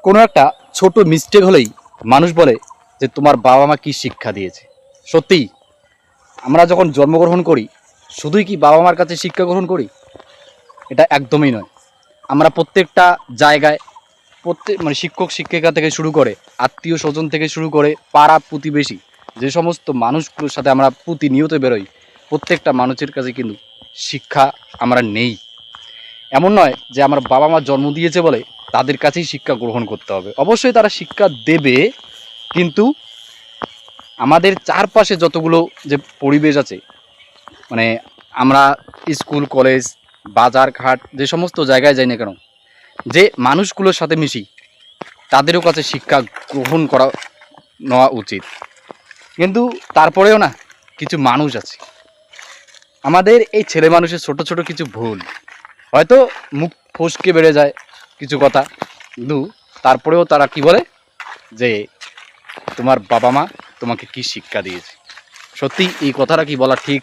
কোনো একটা ছোট মিস্টেক হলেই মানুষ বলে যে তোমার বাবা মা কি শিক্ষা দিয়েছে। সত্যি আমরা যখন জন্মগ্রহণ করি শুধুই কি বাবা মার কাছে শিক্ষা গ্রহণ করি? এটা একদমই নয়। আমরা প্রত্যেকটা জায়গায় মানে শিক্ষক শিক্ষিকা থেকে শুরু করে আত্মীয় স্বজন থেকে শুরু করে পাড়া প্রতিবেশী যে সমস্ত মানুষগুলোর সাথে আমরা প্রতিনিয়ত বেরোই, প্রত্যেকটা মানুষের কাছে কিন্তু শিক্ষা আমরা নেই। এমন নয় যে আমার বাবা মা জন্ম দিয়েছে বলে তাদের কাছেই শিক্ষা গ্রহণ করতে হবে। অবশ্যই তারা শিক্ষা দেবে, কিন্তু আমাদের চারপাশে যতগুলো যে পরিবেশ আছে, মানে আমরা স্কুল কলেজ বাজার ঘাট যে সমস্ত জায়গায় যাই না কেন, যে মানুষগুলোর সাথে মিশি তাদেরও কাছে শিক্ষা গ্রহণ করা নেওয়া উচিত। কিন্তু তারপরেও না, কিছু মানুষ আছে, আমাদের এই ছেলে মানুষের ছোট ছোট কিছু ভুল, হয়তো মুখ ফসকে বেড়ে যায় কিছু কথা, কিন্তু তারপরেও তারা কি বলে যে তোমার বাবা মা তোমাকে কি শিক্ষা দিয়েছে। সত্যি এই কথাটা কি বলা ঠিক?